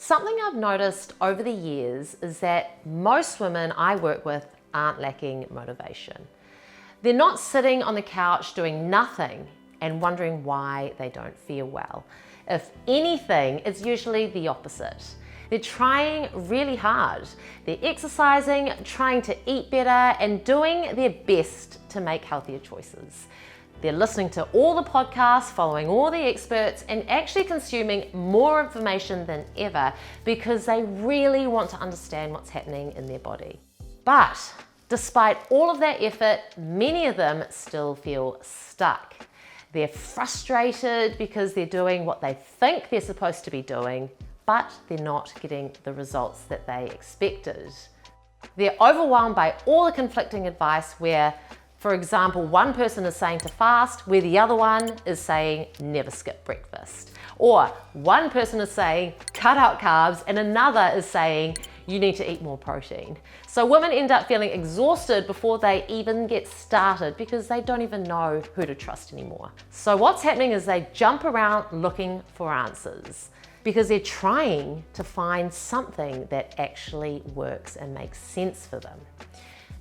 Something I've noticed over the years is that most women I work with aren't lacking motivation. They're not sitting on the couch doing nothing and wondering why they don't feel well. If anything, it's usually the opposite. They're trying really hard. They're exercising, trying to eat better, and doing their best to make healthier choices. They're listening to all the podcasts, following all the experts, and actually consuming more information than ever because they really want to understand what's happening in their body. But despite all of that effort, many of them still feel stuck. They're frustrated because they're doing what they think they're supposed to be doing, but they're not getting the results that they expected. They're overwhelmed by all the conflicting advice where, for example, one person is saying to fast, where the other one is saying never skip breakfast. Or one person is saying cut out carbs and another is saying you need to eat more protein. So women end up feeling exhausted before they even get started because they don't even know who to trust anymore. So what's happening is they jump around looking for answers because they're trying to find something that actually works and makes sense for them.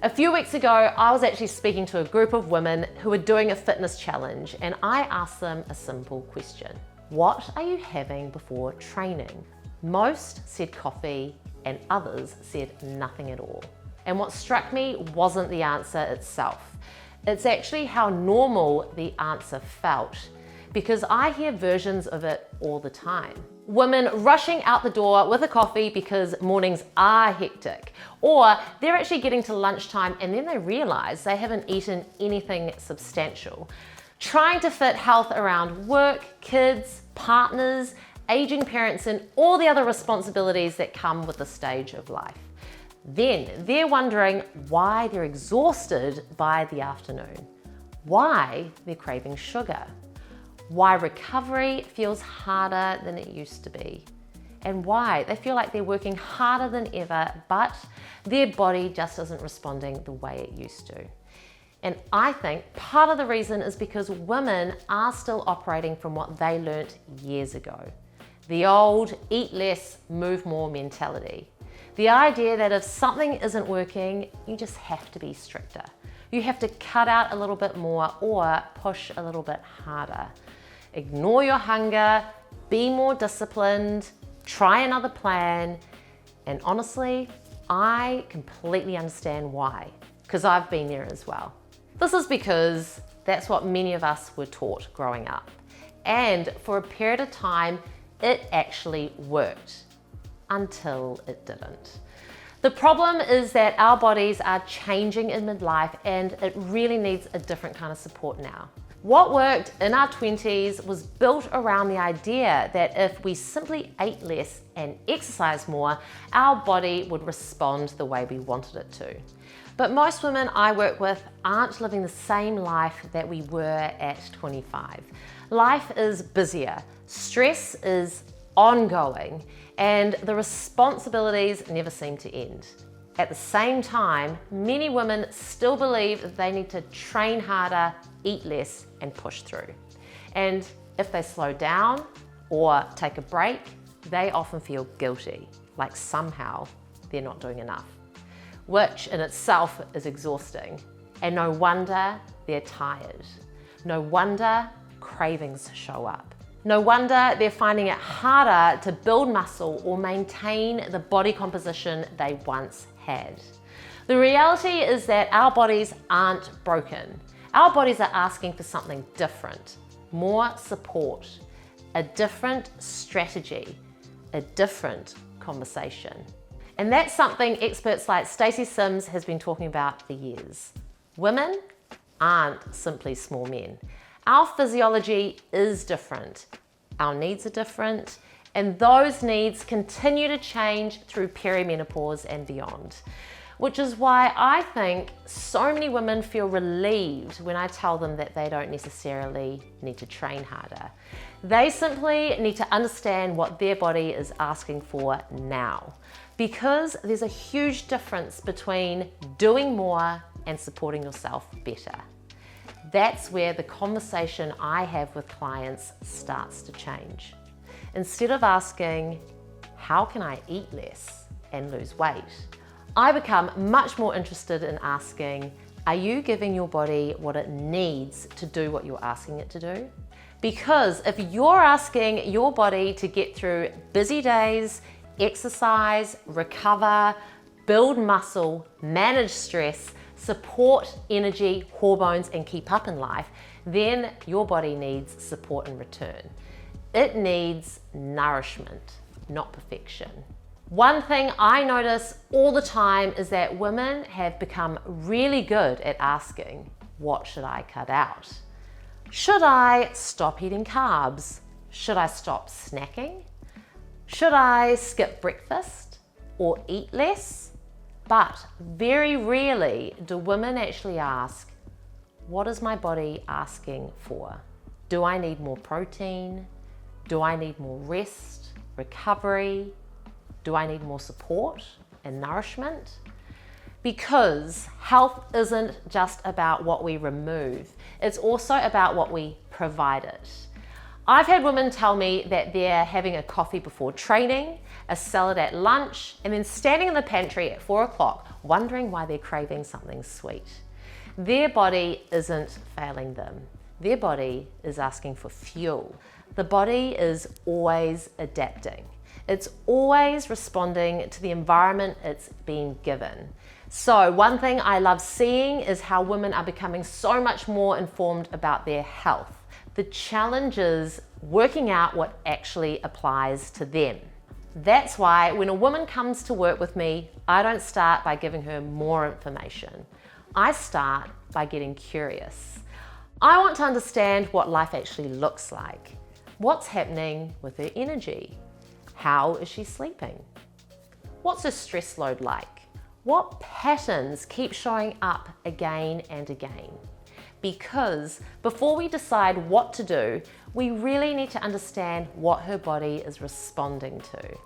A few weeks ago, I was actually speaking to a group of women who were doing a fitness challenge, and I asked them a simple question. What are you having before training? Most said coffee and others said nothing at all. And what struck me wasn't the answer itself. It's actually how normal the answer felt, because I hear versions of it all the time. Women rushing out the door with a coffee because mornings are hectic, or they're actually getting to lunchtime and then they realize they haven't eaten anything substantial. Trying to fit health around work, kids, partners, aging parents, and all the other responsibilities that come with the stage of life. Then they're wondering why they're exhausted by the afternoon, why they're craving sugar, why recovery feels harder than it used to be, and why they feel like they're working harder than ever, but their body just isn't responding the way it used to. And I think part of the reason is because women are still operating from what they learnt years ago. The old eat less, move more mentality. The idea that if something isn't working, you just have to be stricter. You have to cut out a little bit more or push a little bit harder. Ignore your hunger, be more disciplined, try another plan. And honestly, I completely understand why, because I've been there as well. This is because that's what many of us were taught growing up. And for a period of time, it actually worked until it didn't. The problem is that our bodies are changing in midlife and it really needs a different kind of support now. What worked in our 20s was built around the idea that if we simply ate less and exercised more, our body would respond the way we wanted it to. But most women I work with aren't living the same life that we were at 25. Life is busier, stress is ongoing, and the responsibilities never seem to end. At the same time, many women still believe that they need to train harder, eat less, and push through. And if they slow down or take a break, they often feel guilty, like somehow they're not doing enough, which in itself is exhausting. And no wonder they're tired. No wonder cravings show up. No wonder they're finding it harder to build muscle or maintain the body composition they once had. The reality is that our bodies aren't broken. Our bodies are asking for something different, more support, a different strategy, a different conversation. And that's something experts like Stacey Sims has been talking about for years. Women aren't simply small men. Our physiology is different, our needs are different, and those needs continue to change through perimenopause and beyond. Which is why I think so many women feel relieved when I tell them that they don't necessarily need to train harder. They simply need to understand what their body is asking for now, because there's a huge difference between doing more and supporting yourself better. That's where the conversation I have with clients starts to change. Instead of asking, how can I eat less and lose weight? I become much more interested in asking, are you giving your body what it needs to do what you're asking it to do? Because if you're asking your body to get through busy days, exercise, recover, build muscle, manage stress, support energy, hormones, and keep up in life, then your body needs support in return. It needs nourishment, not perfection. One thing I notice all the time is that women have become really good at asking, what should I cut out? Should I stop eating carbs? Should I stop snacking? Should I skip breakfast or eat less? But very rarely do women actually ask, what is my body asking for? Do I need more protein? Do I need more rest, recovery? Do I need more support and nourishment? Because health isn't just about what we remove, it's also about what we provide it. I've had women tell me that they're having a coffee before training, a salad at lunch, and then standing in the pantry at 4 o'clock, wondering why they're craving something sweet. Their body isn't failing them. Their body is asking for fuel. The body is always adapting. It's always responding to the environment it's been given. So one thing I love seeing is how women are becoming so much more informed about their health. The challenge is working out what actually applies to them. That's why when a woman comes to work with me, I don't start by giving her more information. I start by getting curious. I want to understand what life actually looks like. What's happening with her energy? How is she sleeping? What's her stress load like? What patterns keep showing up again and again? Because before we decide what to do, we really need to understand what her body is responding to.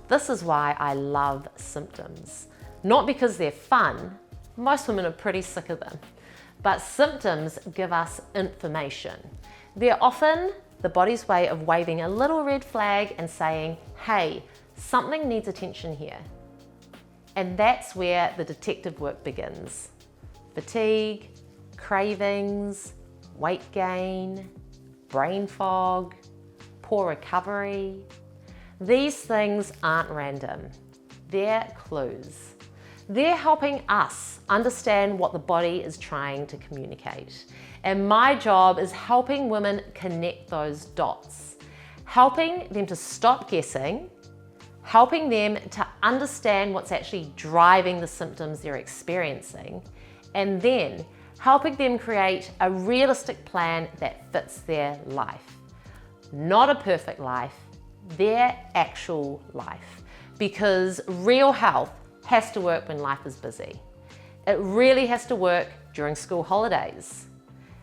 This is why I love symptoms. Not because they're fun, most women are pretty sick of them, but symptoms give us information. They're often the body's way of waving a little red flag and saying, hey, something needs attention here. And that's where the detective work begins. Fatigue, cravings, weight gain, brain fog, poor recovery. These things aren't random. They're clues. They're helping us understand what the body is trying to communicate. And my job is helping women connect those dots, helping them to stop guessing, helping them to understand what's actually driving the symptoms they're experiencing, and then helping them create a realistic plan that fits their life. Not a perfect life, their actual life. Because real health has to work when life is busy. It really has to work during school holidays.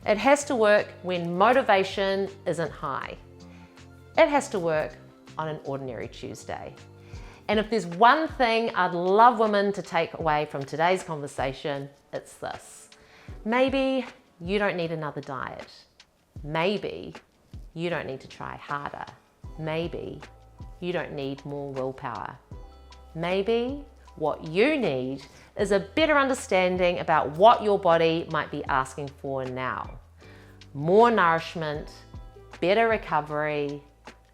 It has to work when motivation isn't high. It has to work on an ordinary Tuesday. And if there's one thing I'd love women to take away from today's conversation, it's this. Maybe you don't need another diet. Maybe you don't need to try harder. Maybe you don't need more willpower. Maybe what you need is a better understanding about what your body might be asking for now. More nourishment, better recovery,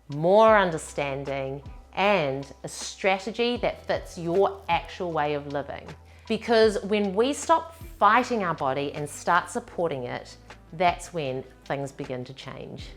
more understanding, and a strategy that fits your actual way of living. Because when we stop fighting our body and start supporting it, that's when things begin to change.